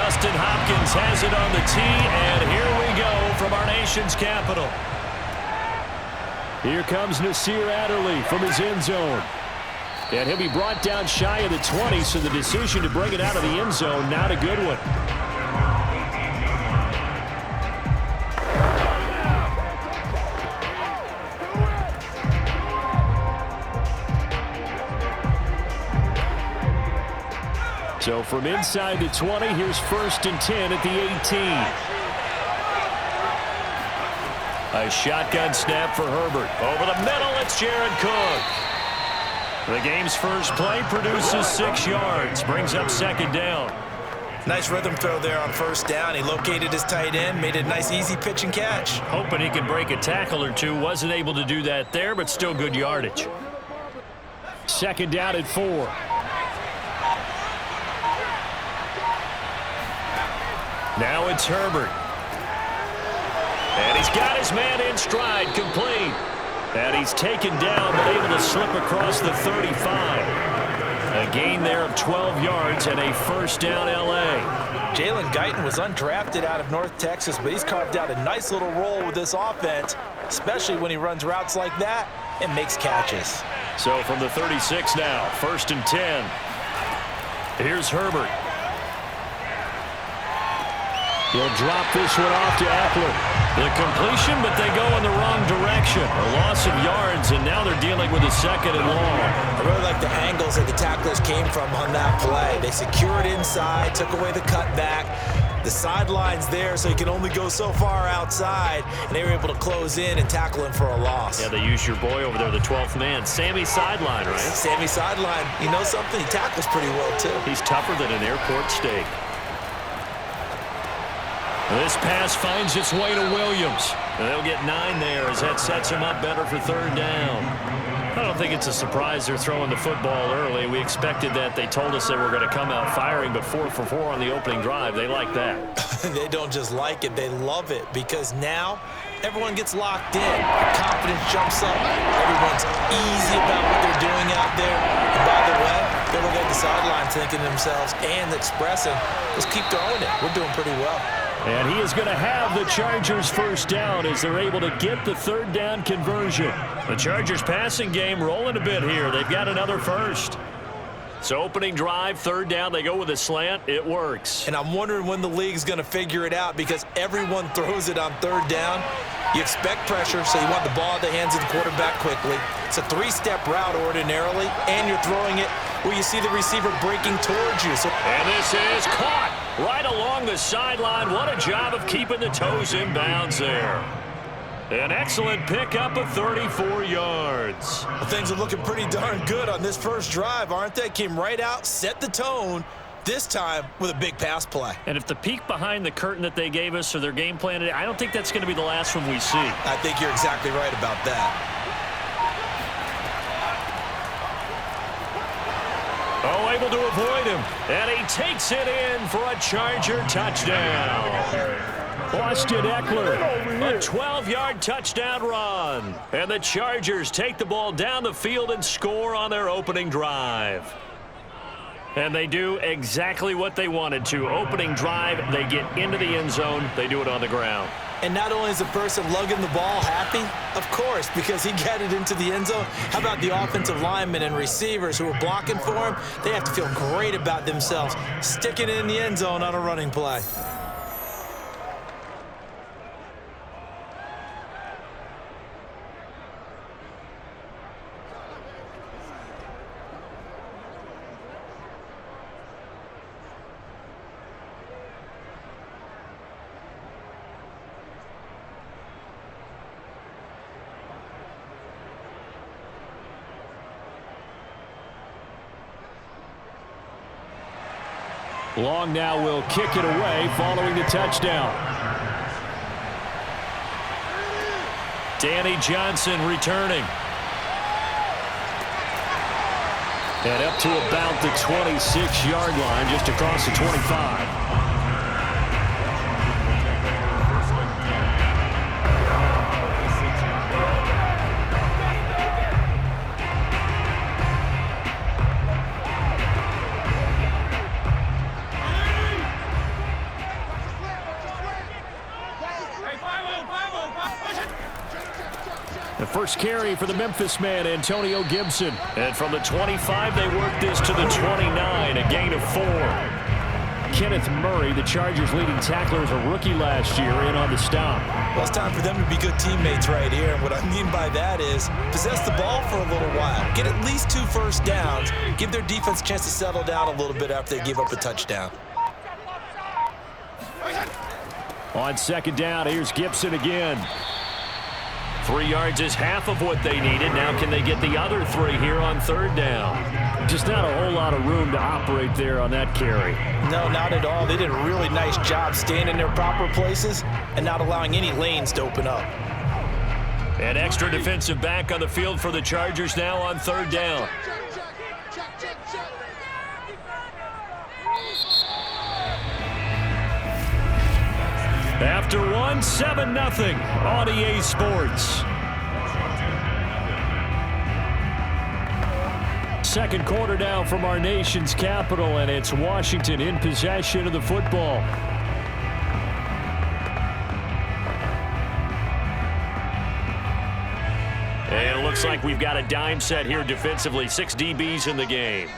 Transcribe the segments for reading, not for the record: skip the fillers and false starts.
Dustin Hopkins has it on the tee, and here we go from our nation's capital. Here comes Nasir Adderley from his end zone. And he'll be brought down shy of the 20, so the decision to bring it out of the end zone, not a good one. So from inside the 20, here's 1st and 10 at the 18. A shotgun snap for Herbert. Over the middle, it's Jared Cook. The game's first play produces 6 yards. Brings up 2nd down. Nice rhythm throw there on 1st down. He located his tight end, made a nice easy pitch and catch. Hoping he could break a tackle or two. Wasn't able to do that there, but still good yardage. 2nd down at 4. Now it's Herbert. And he's got his man in stride, complete. And he's taken down, but able to slip across the 35. A gain there of 12 yards and a 1st down L.A. Jalen Guyton was undrafted out of North Texas, but he's carved out a nice little role with this offense, especially when he runs routes like that and makes catches. So from the 36 now, 1st and 10. Here's Herbert. He'll drop this one off to Eckler. The completion, but they go in the wrong direction. A loss of yards, and now they're dealing with a 2nd and long. I really like the angles that the tacklers came from on that play. They secured inside, took away the cutback. The sideline's there, so he can only go so far outside, and they were able to close in and tackle him for a loss. Yeah, they used your boy over there, the 12th man. Sammy Sideline, right? Sammy Sideline. You know something? He tackles pretty well, too. He's tougher than an airport steak. This pass finds its way to Williams. And they'll get 9 there as that sets him up better for 3rd down. I don't think it's a surprise they're throwing the football early. We expected that. They told us they were going to come out firing, but 4 for 4 on the opening drive. They like that. They don't just like it. They love it because now everyone gets locked in. Their confidence jumps up. Everyone's easy about what they're doing out there. And by the way, they look at the sideline thinking to themselves and expressing, let's keep throwing it. We're doing pretty well. And he is going to have the Chargers 1st down as they're able to get the 3rd down conversion. The Chargers passing game rolling a bit here. They've got another 1st. So opening drive, 3rd down. They go with a slant. It works. And I'm wondering when the league's going to figure it out because everyone throws it on 3rd down. You expect pressure, so you want the ball at the hands of the quarterback quickly. It's a 3-step route ordinarily, and you're throwing it where you see the receiver breaking towards you. And this is caught right along the sideline. What a job of keeping the toes in bounds there. An excellent pickup of 34 yards. Well, things are looking pretty darn good on this first drive, aren't they? Came right out, set the tone, this time with a big pass play. And if the peek behind the curtain that they gave us or their game plan today, I don't think that's going to be the last one we see. I think you're exactly right about that. Oh, able to avoid him. And he takes it in for a Charger touchdown. Austin Eckler, a 12-yard touchdown run. And the Chargers take the ball down the field and score on their opening drive. And they do exactly what they wanted to. Opening drive, they get into the end zone. They do it on the ground. And not only is the person lugging the ball happy, of course, because he got it into the end zone. How about the offensive linemen and receivers who are blocking for him? They have to feel great about themselves, sticking it in the end zone on a running play. Long now will kick it away following the touchdown. Danny Johnson returning. And up to about the 26-yard line, just across the 25. first carry for the Memphis man, Antonio Gibson. And from the 25, they work this to the 29, a gain of 4. Kenneth Murray, the Chargers' leading tackler, was a rookie last year, in on the stop. Well, it's time for them to be good teammates right here. And what I mean by that is possess the ball for a little while. Get at least 2 first downs. Give their defense a chance to settle down a little bit after they give up a touchdown. On second down, here's Gibson again. 3 yards is half of what they needed. Now can they get the other 3 here on third down? Just not a whole lot of room to operate there on that carry. No, not at all. They did a really nice job staying in their proper places and not allowing any lanes to open up. An extra defensive back on the field for the Chargers now on third down. After one, 7-0 on EA Sports. Second quarter now from our nation's capital, and it's Washington in possession of the football. And it looks like we've got a dime set here defensively. 6 DBs in the game.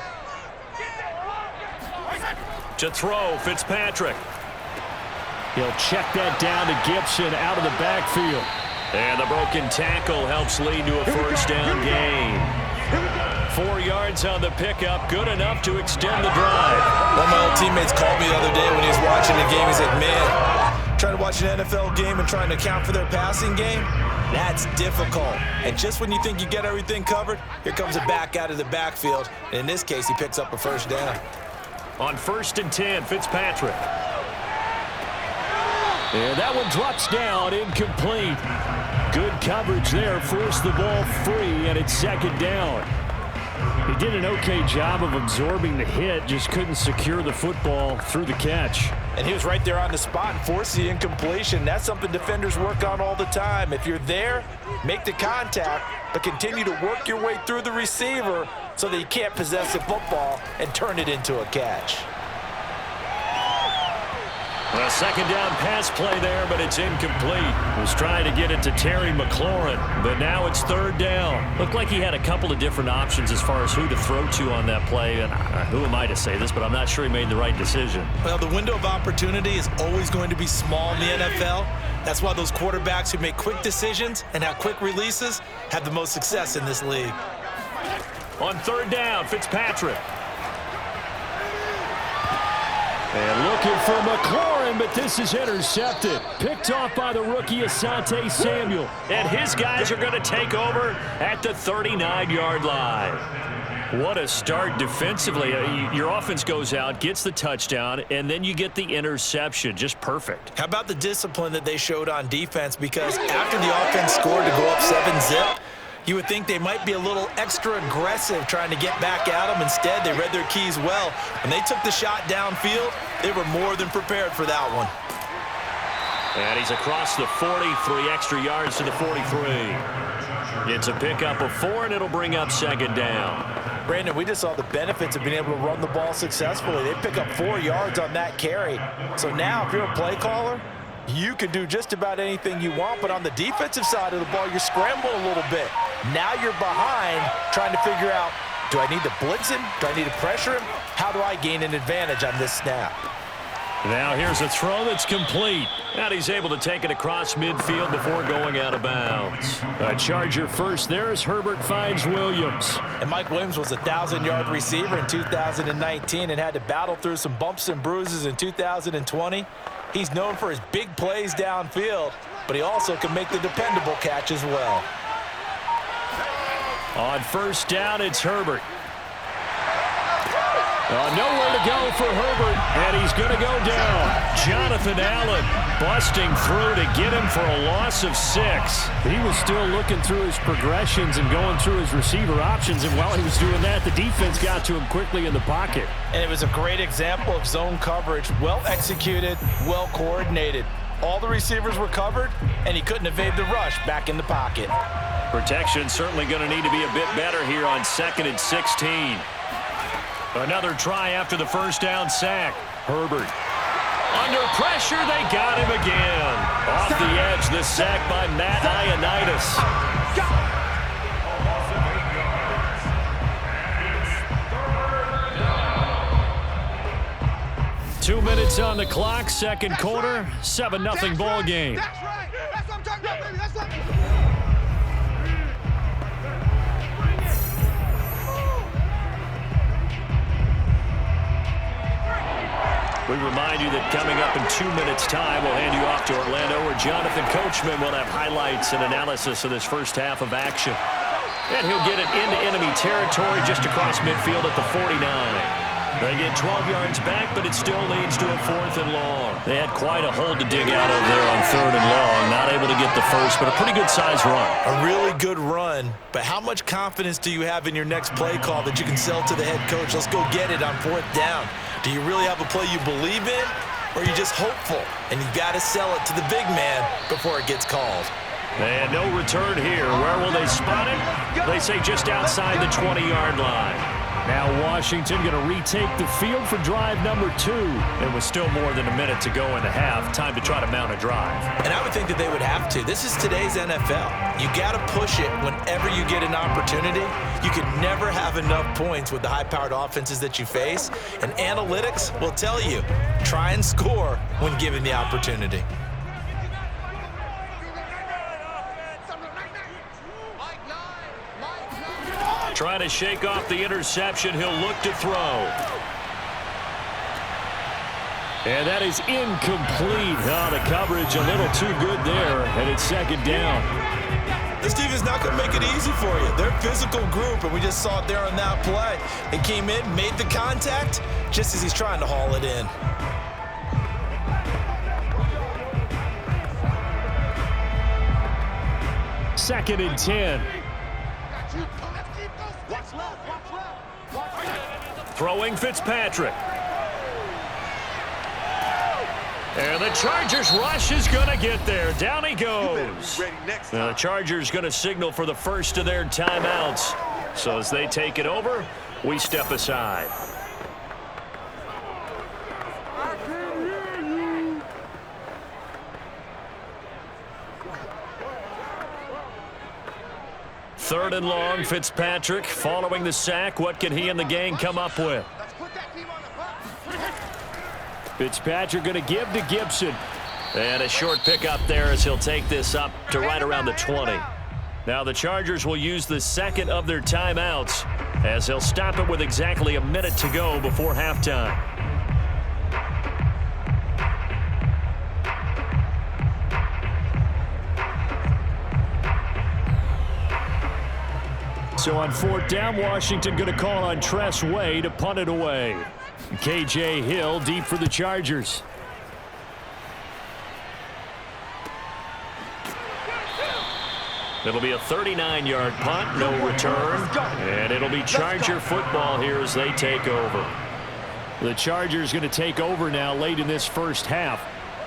To throw, Fitzpatrick. He'll check that down to Gibson out of the backfield. And the broken tackle helps lead to a first down gain. 4 yards on the pickup, good enough to extend the drive. One of my old teammates called me the other day when he was watching the game. He said, man, trying to watch an NFL game and trying to account for their passing game, that's difficult. And just when you think you get everything covered, here comes a back out of the backfield. And in this case, he picks up a first down. On 1st and 10, Fitzpatrick. And that one drops down, incomplete. Good coverage there, forced the ball free, and it's second down. He did an okay job of absorbing the hit, just couldn't secure the football through the catch. And he was right there on the spot and forced the incompletion. That's something defenders work on all the time. If you're there, make the contact, but continue to work your way through the receiver so that you can't possess the football and turn it into a catch. A second down pass play there, but it's incomplete. Was trying to get it to Terry McLaurin, but now it's third down. Looked like he had a couple of different options as far as who to throw to on that play. And who am I to say this, but I'm not sure he made the right decision. Well, the window of opportunity is always going to be small in the NFL. That's why those quarterbacks who make quick decisions and have quick releases have the most success in this league. On third down, Fitzpatrick. And looking for McLaurin, but this is intercepted. Picked off by the rookie Asante Samuel. And his guys are going to take over at the 39-yard line. What a start defensively. Your offense goes out, gets the touchdown, and then you get the interception. Just perfect. How about the discipline that they showed on defense? Because after the offense scored to go up 7-zip, you would think they might be a little extra aggressive trying to get back at them. Instead, they read their keys well. When they took the shot downfield, they were more than prepared for that one. And he's across the 40, 3 extra yards to the 43. It's a pickup of 4, and it'll bring up second down. Brandon, we just saw the benefits of being able to run the ball successfully. They pick up 4 yards on that carry. So now, if you're a play caller, you can do just about anything you want, but on the defensive side of the ball, you're scrambling a little bit. Now you're behind trying to figure out, do I need to blitz him? Do I need to pressure him? How do I gain an advantage on this snap? Now here's a throw that's complete. And he's able to take it across midfield before going out of bounds. A Charger first there as Herbert finds Williams. And Mike Williams was a 1,000-yard receiver in 2019 and had to battle through some bumps and bruises in 2020. He's known for his big plays downfield, but he also can make the dependable catch as well. On first down, it's Herbert. Nowhere to go for Herbert, and he's going to go down. Jonathan Allen busting through to get him for a loss of 6. He was still looking through his progressions and going through his receiver options, and while he was doing that, the defense got to him quickly in the pocket. And it was a great example of zone coverage, well executed, well coordinated. All the receivers were covered, and he couldn't evade the rush back in the pocket. Protection certainly going to need to be a bit better here on 2nd and 16. Another try after the first down sack. Herbert. Under pressure, they got him again. Off the edge, the sack by Matt Ioannidis. 2 minutes on the clock, second quarter, 7-0 ball game. That's right. That's what I'm talking about, baby. That's what We remind you that coming up in 2 minutes' time, we'll hand you off to Orlando, where Jonathan Coachman will have highlights and analysis of this first half of action. And he'll get it into enemy territory just across midfield at the 49. They get 12 yards back, but it still leads to a 4th and long. They had quite a hole to dig out of there on 3rd and long. Not able to get the first, but a pretty good-sized run. A really good run, but how much confidence do you have in your next play call that you can sell to the head coach? Let's go get it on 4th down. Do you really have a play you believe in, or are you just hopeful? And you got to sell it to the big man before it gets called. And no return here. Where will they spot it? They say just outside the 20-yard line. Now Washington going to retake the field for drive number 2. It was still more than a minute to go in the half. Time to try to mount a drive. And I would think that they would have to. This is today's NFL. You got to push it whenever you get an opportunity. You can never have enough points with the high-powered offenses that you face. And analytics will tell you, try and score when given the opportunity. Trying to shake off the interception. He'll look to throw. And that is incomplete. Oh, the coverage a little too good there, and it's 2nd down. This team is not going to make it easy for you. They're a physical group, and we just saw it there on that play. They came in, made the contact, just as he's trying to haul it in. Second and 10. Throwing Fitzpatrick. And the Chargers rush is going to get there. Down he goes. Now the Chargers going to signal for the first of their timeouts. So as they take it over, we step aside. Third and long, Fitzpatrick following the sack. What can he and the gang come up with? Fitzpatrick going to give to Gibson. And a short pickup there as he'll take this up to right around the 20. Now the Chargers will use the second of their timeouts as they'll stop it with exactly a minute to go before halftime. So on 4th down, Washington going to call on Tress Way to punt it away. K.J. Hill deep for the Chargers. It'll be a 39-yard punt, no return. And it'll be Charger football here as they take over. The Chargers going to take over now late in this first half.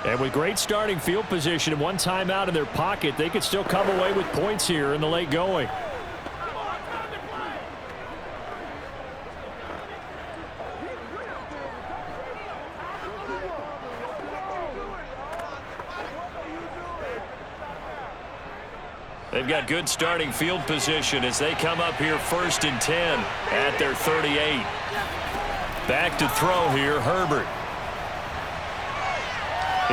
And with great starting field position and one timeout in their pocket, they could still come away with points here in the late going. They've got good starting field position as they come up here 1st and 10 at their 38. Back to throw here, Herbert.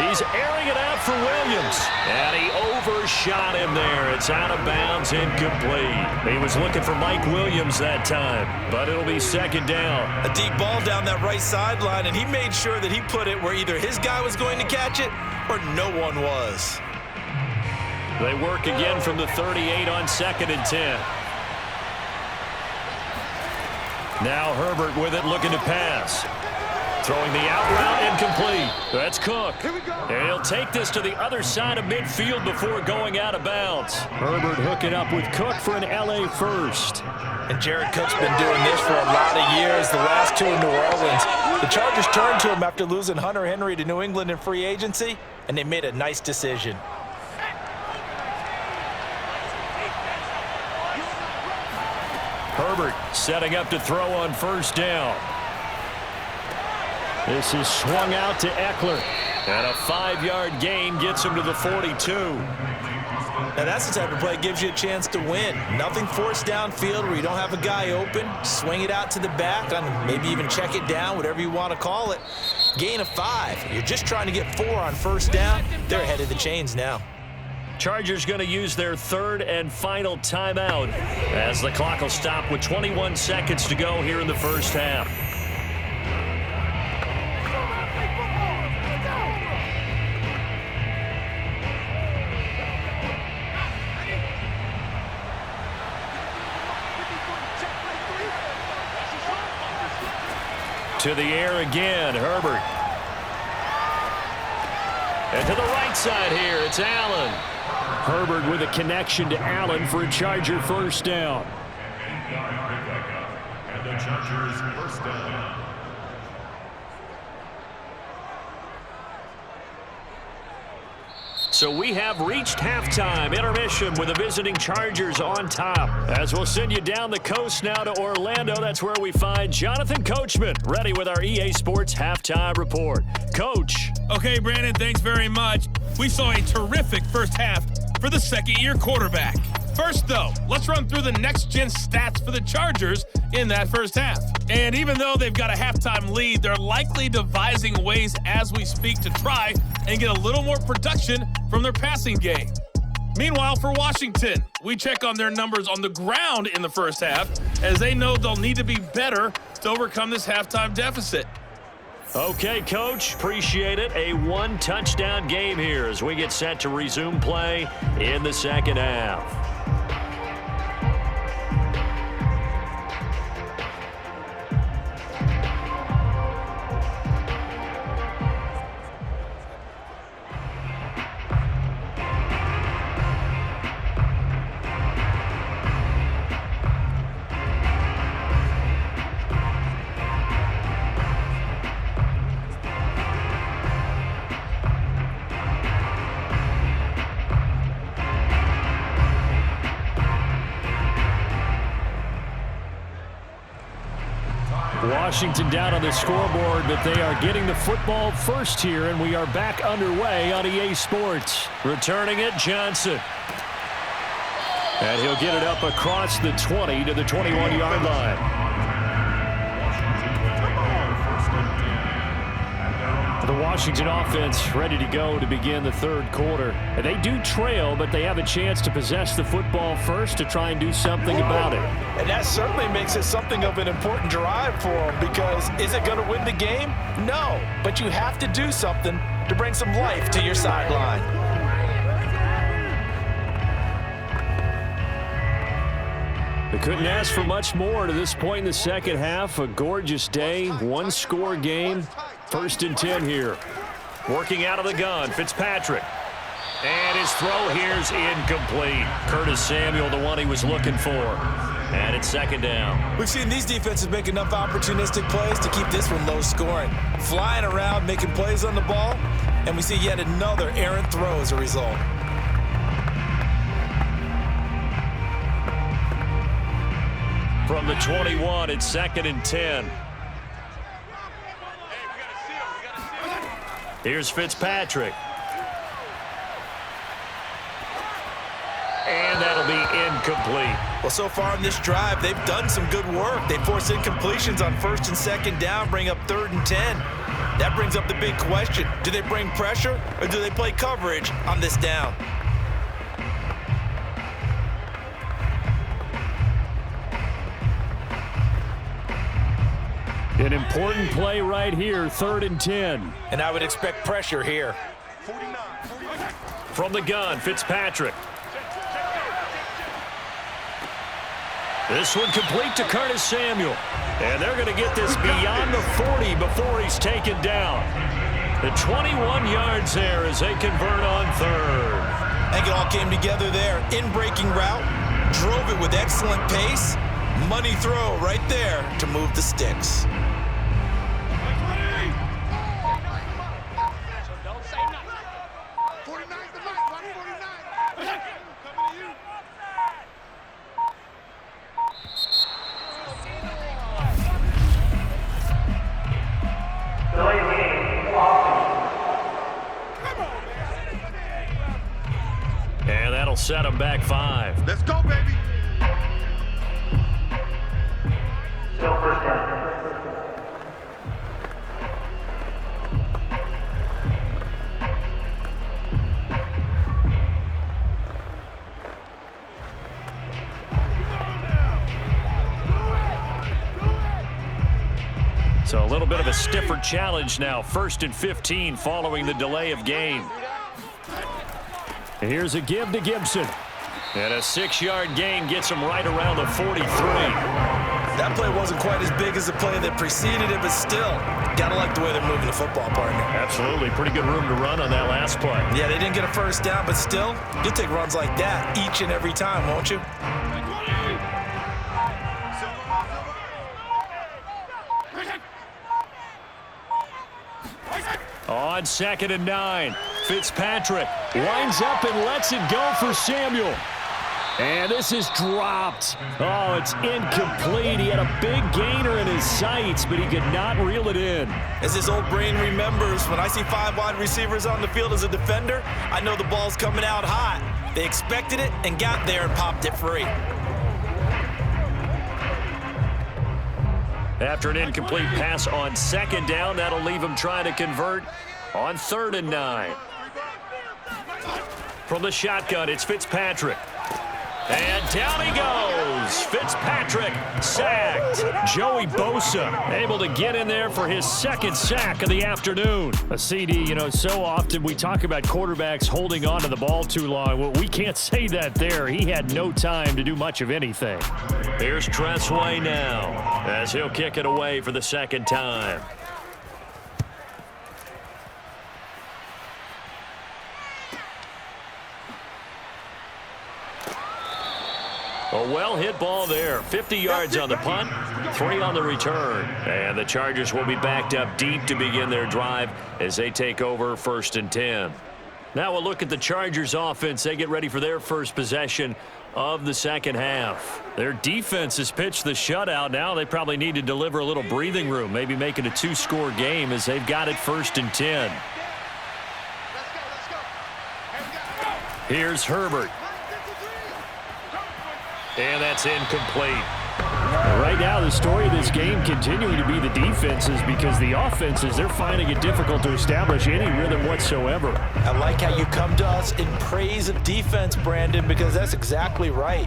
He's airing it out for Williams. And he overshot him there. It's out of bounds, incomplete. He was looking for Mike Williams that time, but it'll be 2nd down. A deep ball down that right sideline, and he made sure that he put it where either his guy was going to catch it or no one was. They work again from the 38 on 2nd and 10. Now Herbert with it, looking to pass. Throwing the out route, incomplete. That's Cook. And he'll take this to the other side of midfield before going out of bounds. Herbert hooking up with Cook for an LA first. And Jared Cook's been doing this for a lot of years, the last 2 in New Orleans. The Chargers turned to him after losing Hunter Henry to New England in free agency, and they made a nice decision. Herbert setting up to throw on 1st down. This is swung out to Eckler. And a 5-yard gain gets him to the 42. Now that's the type of play that gives you a chance to win. Nothing forced downfield where you don't have a guy open. Swing it out to the back, on maybe even check it down, whatever you want to call it. Gain of 5. You're just trying to get 4 on first down. They're ahead of the chains now. Chargers going to use their 3rd and final timeout as the clock will stop with 21 seconds to go here in the first half. To the air again, Herbert. And to the right side here, it's Allen. Herbert with a connection to Allen for a Charger first down. And the Chargers first down. So we have reached halftime intermission with the visiting Chargers on top. As we'll send you down the coast now to Orlando, that's where we find Jonathan Coachman ready with our EA Sports halftime report. Coach. Okay, Brandon, thanks very much. We saw a terrific first half for the second-year quarterback. First, though, let's run through the next-gen stats for the Chargers in that first half. And even though they've got a halftime lead, they're likely devising ways as we speak to try and get a little more production from their passing game. Meanwhile, for Washington, we check on their numbers on the ground in the first half, as they know they'll need to be better to overcome this halftime deficit. Okay, Coach, appreciate it. A 1-touchdown game here as we get set to resume play in the second half. Washington down on the scoreboard, but they are getting the football first here, and we are back underway on EA Sports. Returning it, Johnson. And he'll get it up across the 20 to the 21-yard line. The Washington offense ready to go to begin the third quarter. They do trail, but they have a chance to possess the football first to try and do something about it. And that certainly makes it something of an important drive for them, because is it going to win the game? No, but you have to do something to bring some life to your sideline. They couldn't ask for much more to this point in the second half. A gorgeous day, one-score game. 1st and 10 here. Working out of the gun, Fitzpatrick. And his throw here's incomplete. Curtis Samuel, the one he was looking for. And it's second down. We've seen these defenses make enough opportunistic plays to keep this one low scoring. Flying around, making plays on the ball, and we see yet another errant throw as a result. From the 21, it's 2nd and 10. Here's Fitzpatrick. And that'll be incomplete. Well, so far in this drive, they've done some good work. They force incompletions on 1st and 2nd down, bring up 3rd and 10. That brings up the big question. Do they bring pressure, or do they play coverage on this down? An important play right here, 3rd and 10. And I would expect pressure here. From the gun, Fitzpatrick. This one complete to Curtis Samuel. And they're going to get this beyond the 40 before he's taken down. The 21 yards there as they convert on 3rd. I think it all came together there. In-breaking route, drove it with excellent pace. Money throw right there to move the sticks. set them back 5. Let's go, baby. Still first down. So a little bit of a stiffer challenge now. 1st and 15 following the delay of game. And here's a give to Gibson. And a 6-yard gain gets him right around the 43. That play wasn't quite as big as the play that preceded it, but still, gotta like the way they're moving the football, partner. Absolutely. Pretty good room to run on that last play. Yeah, they didn't get a first down, but still, you'll take runs like that each and every time, won't you? On 2nd and 9, Fitzpatrick winds up and lets it go for Samuel. And this is dropped. Oh, it's incomplete. He had a big gainer in his sights, but he could not reel it in. As his old brain remembers, when I see 5 wide receivers on the field as a defender, I know the ball's coming out hot. They expected it and got there and popped it free. After an incomplete pass on 2nd down, that'll leave him trying to convert on 3rd and 9. From the shotgun, it's Fitzpatrick. And down he goes. Fitzpatrick sacked. Joey Bosa able to get in there for his 2nd sack of the afternoon. A CD, you know, so often we talk about quarterbacks holding on to the ball too long. Well, we can't say that there. He had no time to do much of anything. Here's Tressway now as he'll kick it away for the 2nd time. A well-hit ball there. 50 yards on the punt, 3 on the return. And the Chargers will be backed up deep to begin their drive as they take over 1st and 10. Now we'll look at the Chargers offense. They get ready for their first possession of the 2nd half. Their defense has pitched the shutout. Now they probably need to deliver a little breathing room, maybe make it a 2-score game as they've got it 1st and 10. Here's Herbert. And that's incomplete. Right now, the story of this game continuing to be the defenses because the offenses, they're finding it difficult to establish any rhythm whatsoever. I like how you come to us in praise of defense, Brandon, because that's exactly right.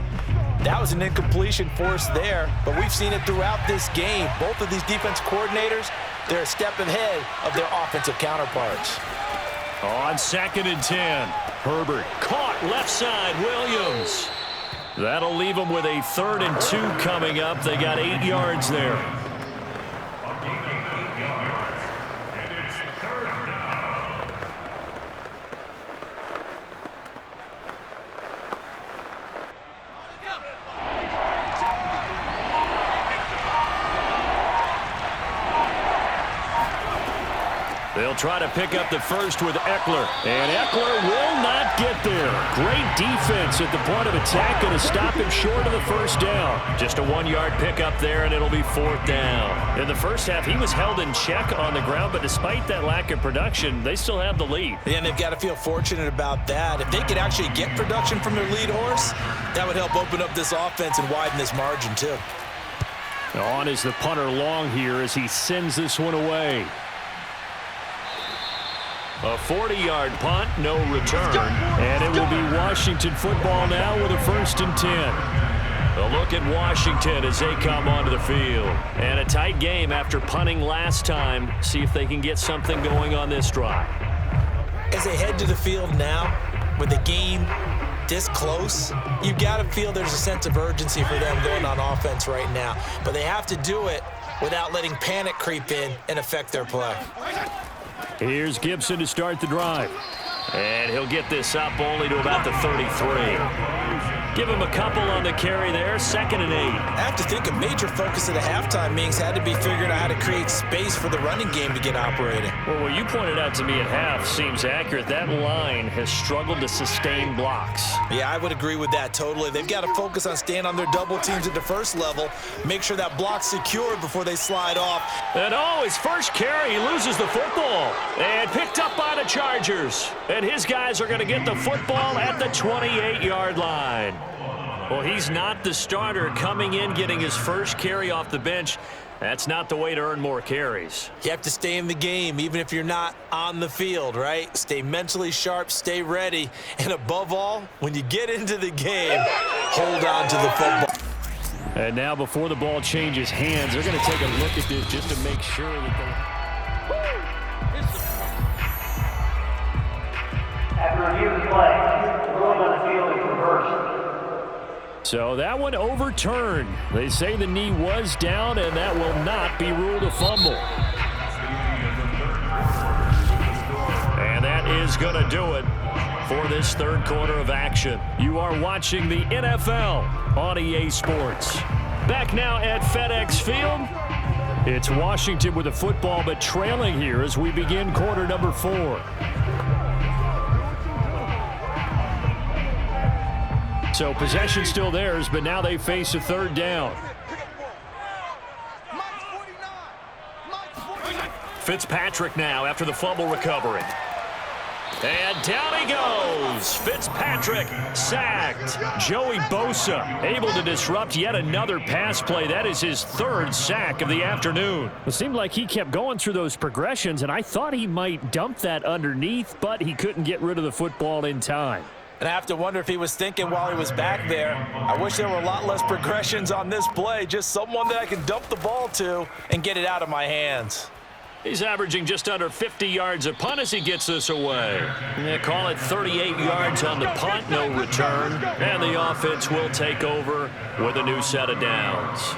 That was an incompletion forced there, but we've seen it throughout this game. Both of these defense coordinators, they're a step ahead of their offensive counterparts. On 2nd and 10, Herbert caught left side, Williams. That'll leave them with a 3rd and 2 coming up. They got 8 yards there. They'll try to pick up the first with Eckler. And Eckler will not get there. Great defense at the point of attack. Going to stop him short of the first down. Just a 1-yard pickup there, and it'll be 4th down. In the first half, he was held in check on the ground, but despite that lack of production, they still have the lead. And they've got to feel fortunate about that. If they could actually get production from their lead horse, that would help open up this offense and widen this margin, too. On is the punter long here as he sends this one away. A 40-yard punt, no return. And it will be Washington football now with a 1st and 10. A look at Washington as they come onto the field. And a tight game after punting last time. See if they can get something going on this drive. As they head to the field now, with the game this close, you've got to feel there's a sense of urgency for them going on offense right now. But they have to do it without letting panic creep in and affect their play. Here's Gibson to start the drive. And he'll get this up only to about the 33. Give him a couple on the carry there, 2nd and 8. I have to think a major focus of the halftime meetings had to be figuring out how to create space for the running game to get operating. Well, what you pointed out to me at half seems accurate. That line has struggled to sustain blocks. Yeah, I would agree with that totally. They've got to focus on staying on their double teams at the first level, make sure that block's secured before they slide off. And his first carry, he loses the football. And picked up by the Chargers. And his guys are going to get the football at the 28-yard line. Well, he's not the starter coming in, getting his first carry off the bench. That's not the way to earn more carries. You have to stay in the game, even if you're not on the field, right? Stay mentally sharp, stay ready, and above all, when you get into the game, hold on to the football. And now before the ball changes hands, they're going to take a look at this just to make sure that they... After review of the play, the ruling on the field is reversed. So that one overturned. They say the knee was down, and that will not be ruled a fumble. And that is going to do it for this third quarter of action. You are watching the NFL on EA Sports. Back now at FedEx Field. It's Washington with the football, but trailing here as we begin quarter number 4. So possession still theirs, but now they face a third down. Fitzpatrick now after the fumble recovery. And down he goes. Fitzpatrick sacked. Joey Bosa able to disrupt yet another pass play. That is his third sack of the afternoon. It seemed like he kept going through those progressions, and I thought he might dump that underneath, but he couldn't get rid of the football in time. And I have to wonder if he was thinking while he was back there, I wish there were a lot less progressions on this play, just someone that I can dump the ball to and get it out of my hands. He's averaging just under 50 yards a punt as he gets this away. They call it 38 yards on the punt, no return. And the offense will take over with a new set of downs.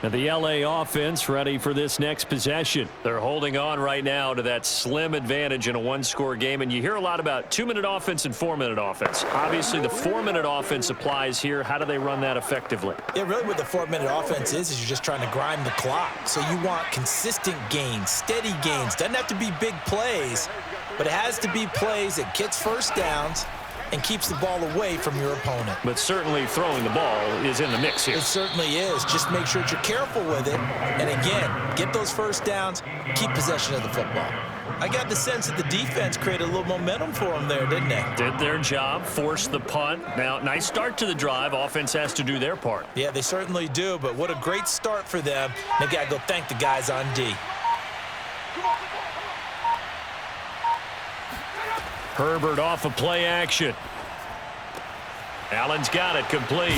And the LA offense ready for this next possession. They're holding on right now to that slim advantage in a one-score game. And you hear a lot about 2-minute offense and 4-minute offense. Obviously, the 4-minute offense applies here. How do they run that effectively? Yeah, really what the 4-minute offense is you're just trying to grind the clock. So you want consistent gains, steady gains. Doesn't have to be big plays, but it has to be plays that gets first downs and keeps the ball away from your opponent. But certainly throwing the ball is in the mix here. It certainly is. Just make sure that you're careful with it. And again, get those first downs, keep possession of the football. I got the sense that the defense created a little momentum for them there, didn't they? Did their job, forced the punt. Now, nice start to the drive. Offense has to do their part. Yeah, they certainly do, but what a great start for them. They got to go thank the guys on D. Herbert off of play action. Allen's got it complete.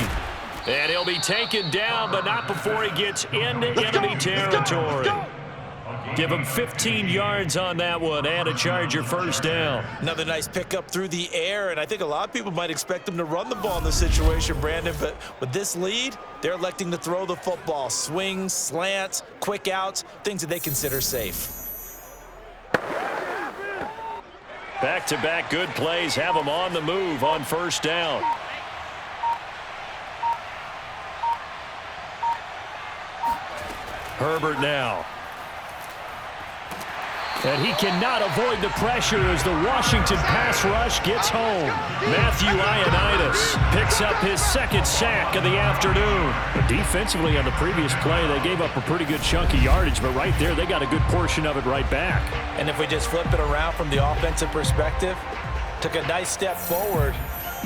And he'll be taken down, but not before he gets into enemy territory. Give him 15 yards on that one and a Charger first down. Another nice pickup through the air, and I think a lot of people might expect them to run the ball in this situation, Brandon, but with this lead, they're electing to throw the football. Swings, slants, quick outs, things that they consider safe. Back-to-back good plays have them on the move on first down. Herbert now. And he cannot avoid the pressure as the Washington pass rush gets home. Matthew Ioannidis picks up his second sack of the afternoon. But defensively on the previous play, they gave up a pretty good chunk of yardage, but right there, they got a good portion of it right back. And if we just flip it around from the offensive perspective, took a nice step forward,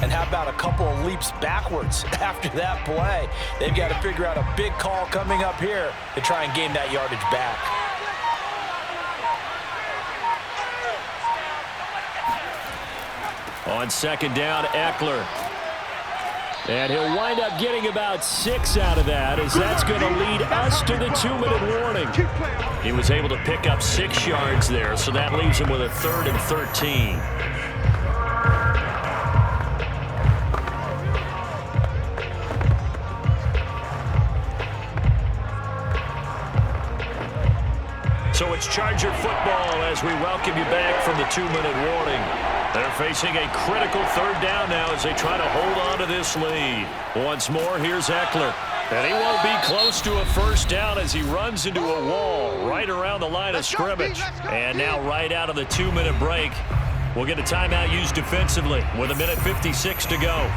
and how about a couple of leaps backwards after that play? They've got to figure out a big call coming up here to try and gain that yardage back. On second down, Eckler. And he'll wind up getting about 6 out of that, as that's going to lead us to the 2-minute warning. He was able to pick up 6 yards there, so that leaves him with a 3rd and 13. So it's Charger football as we welcome you back from the 2-minute warning. They're facing a critical 3rd down now as they try to hold on to this lead. Once more, here's Eckler. And he won't be close to a first down as he runs into a wall right around the line of scrimmage. And now right out of the 2-minute break, we'll get a timeout used defensively with 1:56 to go.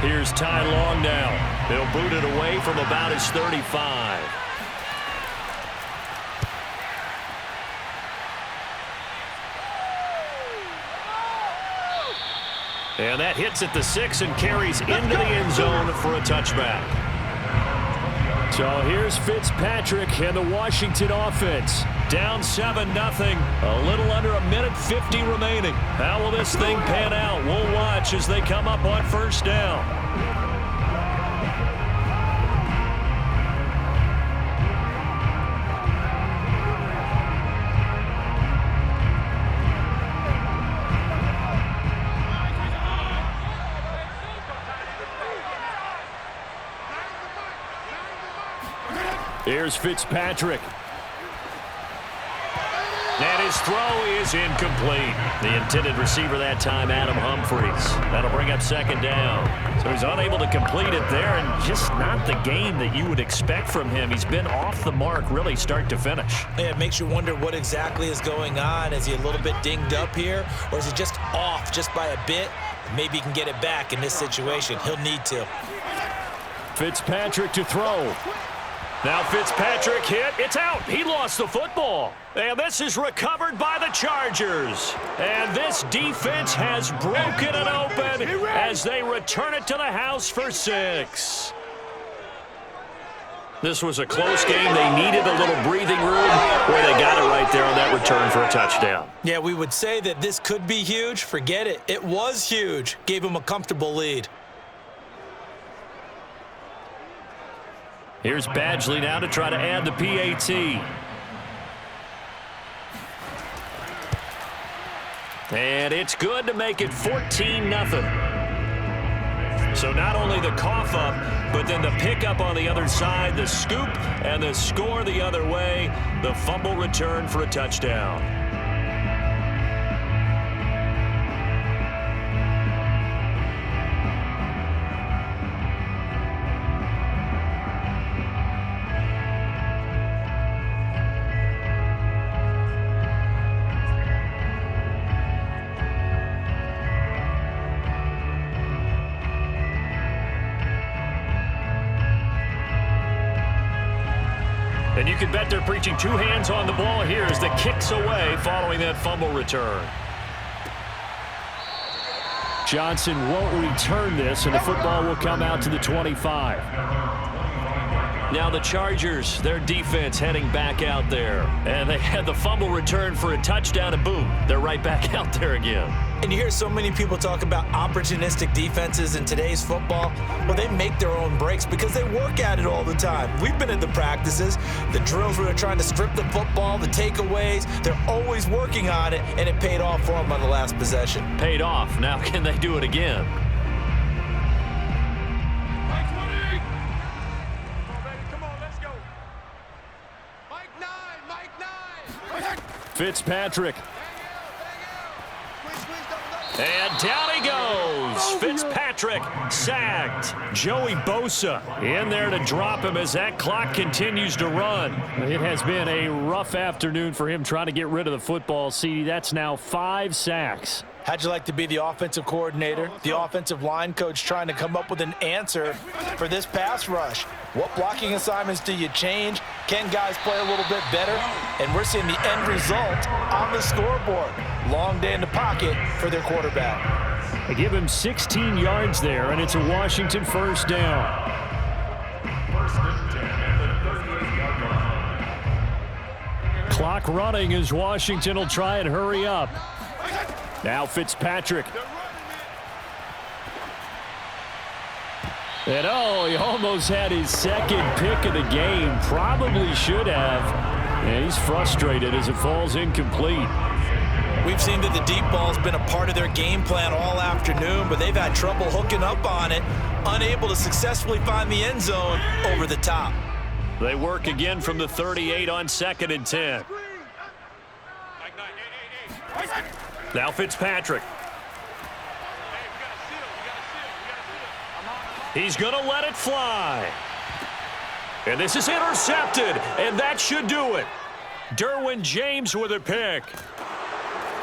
Here's Ty Long now. He'll boot it away from about his 35. And that hits at the 6 and carries into the end zone for a touchback. So here's Fitzpatrick and the Washington offense. Down 7-0. A little under a minute 50 remaining. How will this thing pan out? We'll watch as they come up on first down. Here's Fitzpatrick. And his throw is incomplete. The intended receiver that time, Adam Humphries. That'll bring up second down. So he's unable to complete it there, and just not the game that you would expect from him. He's been off the mark really start to finish. Yeah, it makes you wonder what exactly is going on. Is he a little bit dinged up here, or is he just off just by a bit? Maybe he can get it back in this situation. He'll need to. Fitzpatrick to throw. Now Fitzpatrick hit. It's out. He lost the football. And this is recovered by the Chargers. And this defense has broken it open as they return it to the house for 6. This was a close game. They needed a little breathing room where they got it right there on that return for a touchdown. Yeah, we would say that this could be huge. Forget it. It was huge. Gave him a comfortable lead. Here's Badgley now to try to add the PAT. And it's good to make it 14-0. So not only the cough up, but then the pickup on the other side, the scoop, and the score the other way, the fumble return for a touchdown. And you can bet they're preaching 2 hands on the ball here as the kick's away following that fumble return. Johnson won't return this, and the football will come out to the 25. Now the Chargers, their defense heading back out there. And they had the fumble return for a touchdown, and boom, they're right back out there again. And you hear so many people talk about opportunistic defenses in today's football. Well, they make their own breaks because they work at it all the time. We've been at the practices, the drills where they're trying to strip the football, the takeaways. They're always working on it, and it paid off for them on the last possession. Paid off. Now can they do it again? Fitzpatrick. And down he goes. Fitzpatrick sacked. Joey Bosa in there to drop him as that clock continues to run. It has been a rough afternoon for him trying to get rid of the football. See, that's now 5 sacks. How'd you like to be the offensive coordinator, the offensive line coach trying to come up with an answer for this pass rush? What blocking assignments do you change? Can guys play a little bit better? And we're seeing the end result on the scoreboard. Long day in the pocket for their quarterback. They give him 16 yards there, and it's a Washington first down. Clock running as Washington will try and hurry up. Now Fitzpatrick. And he almost had his second pick of the game. Probably should have. And he's frustrated as it falls incomplete. We've seen that the deep ball's been a part of their game plan all afternoon, but they've had trouble hooking up on it, unable to successfully find the end zone over the top. They work again from the 38 on 2nd and 10. Now Fitzpatrick. He's going to let it fly. And this is intercepted, and that should do it. Derwin James with a pick.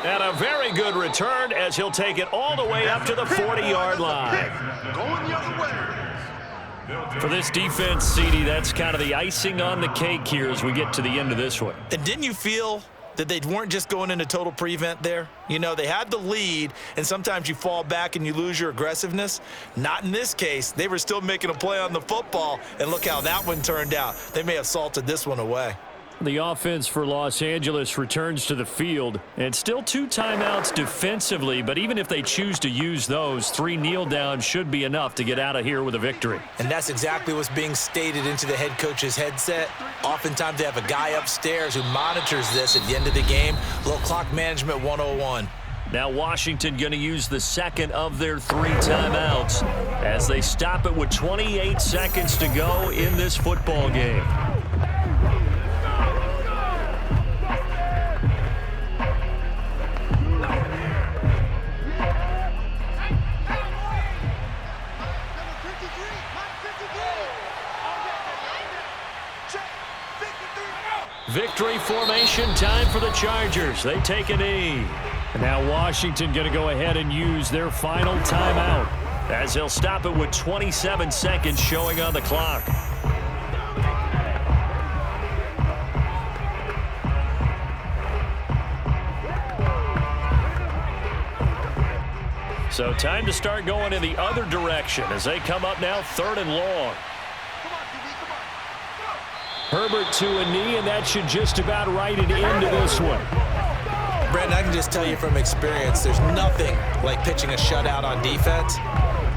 And a very good return as he'll take it all the way up to the 40-yard line. Going the other way. For this defense, CD, that's kind of the icing on the cake here as we get to the end of this one. And didn't you feel that they weren't just going into total prevent there? You know, they had the lead, and sometimes you fall back and you lose your aggressiveness. Not in this case. They were still making a play on the football, and look how that one turned out. They may have salted this one away. The offense for Los Angeles returns to the field, and still 2 timeouts defensively, but even if they choose to use those, 3 kneel downs should be enough to get out of here with a victory. And that's exactly what's being stated into the head coach's headset. Oftentimes they have a guy upstairs who monitors this at the end of the game. Little clock management 101. Now Washington going to use the second of their 3 timeouts as they stop it with 28 seconds to go in this football game. Victory formation time for the Chargers. They take a knee. And now Washington going to go ahead and use their final timeout as they'll stop it with 27 seconds showing on the clock. So time to start going in the other direction as they come up now 3rd and long. Herbert to a knee, and that should just about write it into this one. Brandon, I can just tell you from experience, there's nothing like pitching a shutout on defense,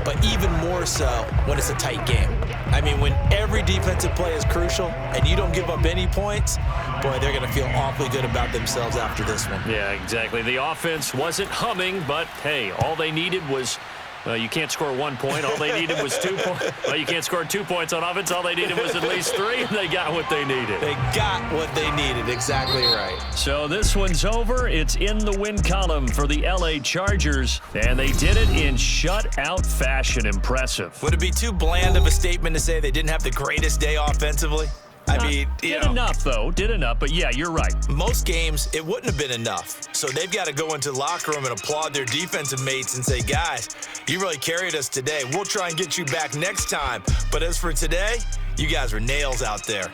but even more so when it's a tight game. I mean, when every defensive play is crucial and you don't give up any points, boy, they're going to feel awfully good about themselves after this one. Yeah, exactly. The offense wasn't humming, but, hey, all they needed was you can't score 1 point. All they needed was 2 points. Well, you can't score 2 points on offense. All they needed was at least 3, and they got what they needed. They got what they needed. Exactly right. So this one's over. It's in the win column for the L.A. Chargers, and they did it in shutout fashion. Impressive. Would it be too bland of a statement to say they didn't have the greatest day offensively? I mean, did enough, though. Did enough. But, yeah, you're right. Most games, it wouldn't have been enough. So they've got to go into the locker room and applaud their defensive mates and say, guys, you really carried us today. We'll try and get you back next time. But as for today, you guys were nails out there.